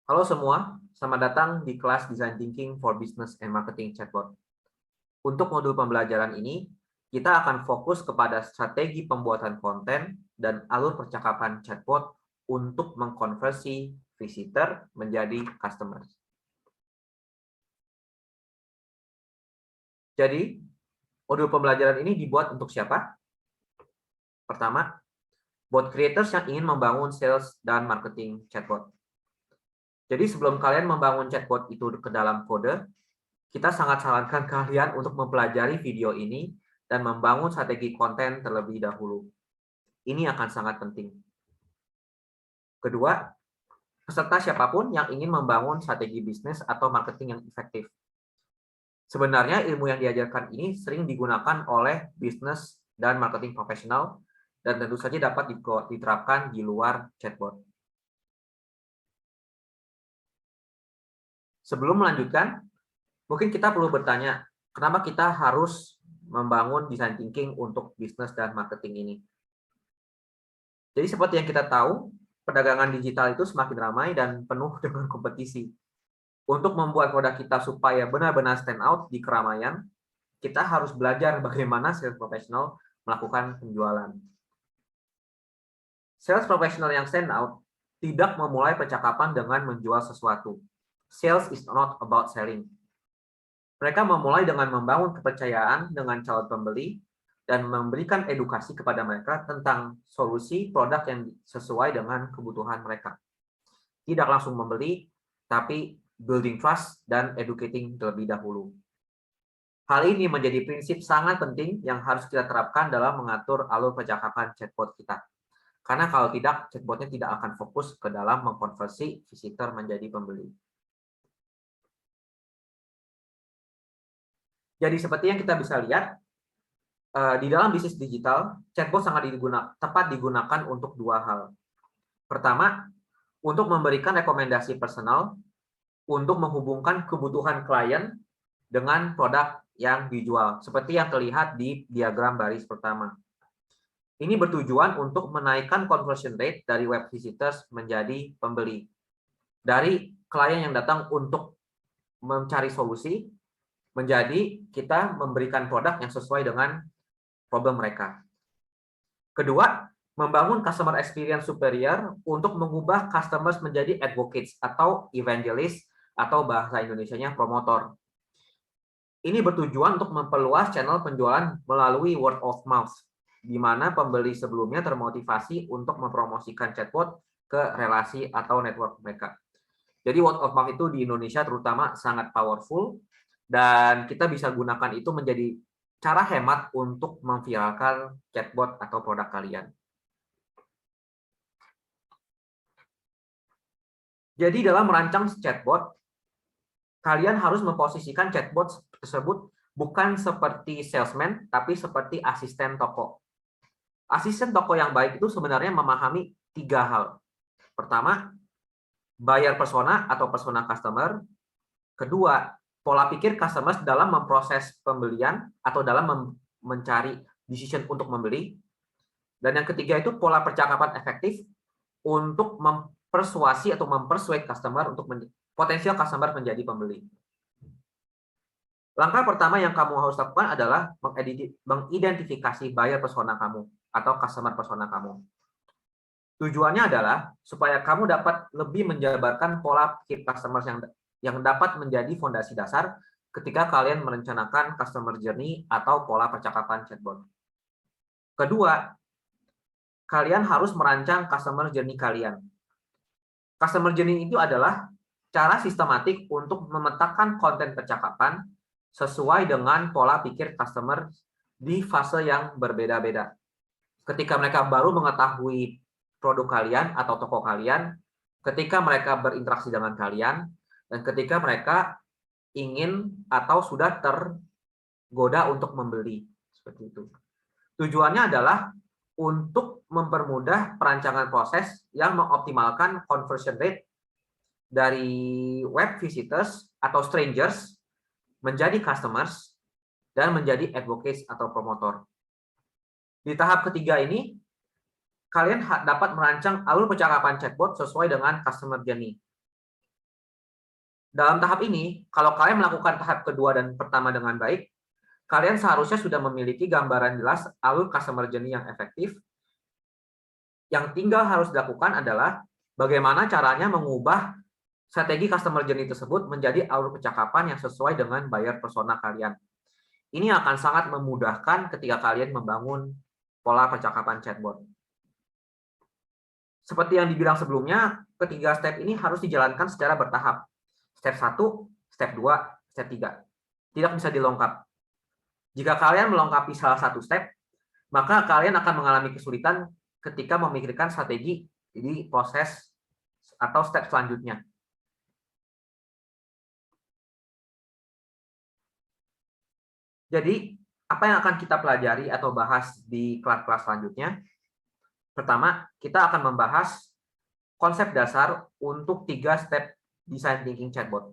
Halo semua, selamat datang di kelas Design Thinking for Business and Marketing Chatbot. Untuk modul pembelajaran ini, kita akan fokus kepada strategi pembuatan konten dan alur percakapan chatbot untuk mengkonversi visitor menjadi customers. Jadi, modul pembelajaran ini dibuat untuk siapa? Pertama, buat creators yang ingin membangun sales dan marketing chatbot. Jadi sebelum kalian membangun chatbot itu ke dalam kode, kita sangat sarankan kalian untuk mempelajari video ini dan membangun strategi konten terlebih dahulu. Ini akan sangat penting. Kedua, peserta siapapun yang ingin membangun strategi bisnis atau marketing yang efektif. Sebenarnya ilmu yang diajarkan ini sering digunakan oleh bisnis dan marketing profesional dan tentu saja dapat diterapkan di luar chatbot. Sebelum melanjutkan, mungkin kita perlu bertanya, kenapa kita harus membangun design thinking untuk bisnis dan marketing ini? Jadi seperti yang kita tahu, perdagangan digital itu semakin ramai dan penuh dengan kompetisi. Untuk membuat produk kita supaya benar-benar stand out di keramaian, kita harus belajar bagaimana sales profesional melakukan penjualan. Sales profesional yang stand out tidak memulai percakapan dengan menjual sesuatu. Sales is not about selling. Mereka memulai dengan membangun kepercayaan dengan calon pembeli dan memberikan edukasi kepada mereka tentang solusi produk yang sesuai dengan kebutuhan mereka. Tidak langsung membeli, tapi building trust dan educating terlebih dahulu. Hal ini menjadi prinsip sangat penting yang harus kita terapkan dalam mengatur alur percakapan chatbot kita. Karena kalau tidak, chatbotnya tidak akan fokus ke dalam mengkonversi visitor menjadi pembeli. Jadi seperti yang kita bisa lihat, di dalam bisnis digital, chatbot sangat tepat digunakan untuk dua hal. Pertama, untuk memberikan rekomendasi personal, untuk menghubungkan kebutuhan klien dengan produk yang dijual, seperti yang terlihat di diagram baris pertama. Ini bertujuan untuk menaikkan conversion rate dari web visitors menjadi pembeli. Dari klien yang datang untuk mencari solusi, menjadi kita memberikan produk yang sesuai dengan problem mereka. Kedua, membangun customer experience superior untuk mengubah customers menjadi advocates atau evangelist atau bahasa Indonesianya promotor. Ini bertujuan untuk memperluas channel penjualan melalui word of mouth, di mana pembeli sebelumnya termotivasi untuk mempromosikan chatbot ke relasi atau network mereka. Jadi word of mouth itu di Indonesia terutama sangat powerful, dan kita bisa gunakan itu menjadi cara hemat untuk memviralkan chatbot atau produk kalian. Jadi dalam merancang chatbot, kalian harus memposisikan chatbot tersebut bukan seperti salesman, tapi seperti asisten toko. Asisten toko yang baik itu sebenarnya memahami tiga hal. Pertama, buyer persona atau persona customer. Kedua, pola pikir customers dalam memproses pembelian atau dalam mencari decision untuk membeli. Dan yang ketiga itu pola percakapan efektif untuk mempersuasi atau mempersuade customer untuk potensial customer menjadi pembeli. Langkah pertama yang kamu harus lakukan adalah mengidentifikasi buyer persona kamu atau customer persona kamu. Tujuannya adalah supaya kamu dapat lebih menjabarkan pola pikir customers yang dapat menjadi fondasi dasar ketika kalian merencanakan customer journey atau pola percakapan chatbot. Kedua, kalian harus merancang customer journey kalian. Customer journey itu adalah cara sistematik untuk memetakan konten percakapan sesuai dengan pola pikir customer di fase yang berbeda-beda. Ketika mereka baru mengetahui produk kalian atau toko kalian, ketika mereka berinteraksi dengan kalian, dan ketika mereka ingin atau sudah tergoda untuk membeli. Seperti itu. Tujuannya adalah untuk mempermudah perancangan proses yang mengoptimalkan conversion rate dari web visitors atau strangers menjadi customers dan menjadi advocates atau promotor. Di tahap ketiga ini, kalian dapat merancang alur percakapan chatbot sesuai dengan customer journey. Dalam tahap ini, kalau kalian melakukan tahap kedua dan pertama dengan baik, kalian seharusnya sudah memiliki gambaran jelas alur customer journey yang efektif. Yang tinggal harus dilakukan adalah bagaimana caranya mengubah strategi customer journey tersebut menjadi alur percakapan yang sesuai dengan buyer persona kalian. Ini akan sangat memudahkan ketika kalian membangun pola percakapan chatbot. Seperti yang dibilang sebelumnya, ketiga step ini harus dijalankan secara bertahap. Step 1, step 2, step 3. Tidak bisa dilengkap. Jika kalian melengkapi salah satu step, maka kalian akan mengalami kesulitan ketika memikirkan strategi di proses atau step selanjutnya. Jadi, apa yang akan kita pelajari atau bahas di kelas-kelas selanjutnya? Pertama, kita akan membahas konsep dasar untuk 3 step design thinking chatbot.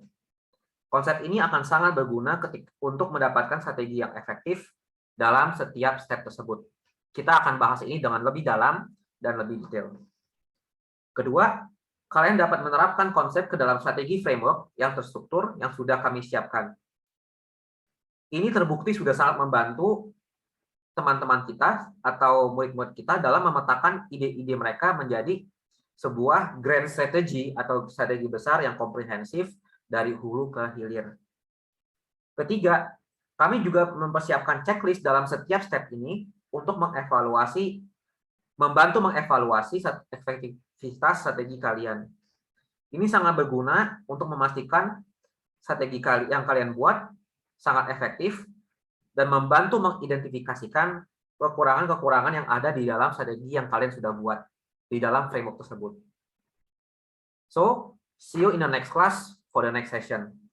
Konsep ini akan sangat berguna untuk mendapatkan strategi yang efektif dalam setiap step tersebut. Kita akan bahas ini dengan lebih dalam dan lebih detail. Kedua, kalian dapat menerapkan konsep ke dalam strategi framework yang terstruktur yang sudah kami siapkan. Ini terbukti sudah sangat membantu teman-teman kita atau murid-murid kita dalam memetakan ide-ide mereka menjadi sebuah grand strategy atau strategi besar yang komprehensif dari hulu ke hilir. Ketiga, kami juga mempersiapkan checklist dalam setiap step ini untuk membantu mengevaluasi efektivitas strategi kalian. Ini sangat berguna untuk memastikan strategi yang kalian buat sangat efektif dan membantu mengidentifikasikan kekurangan-kekurangan yang ada di dalam strategi yang kalian sudah buat di dalam framework tersebut. So, see you in the next class for the next session.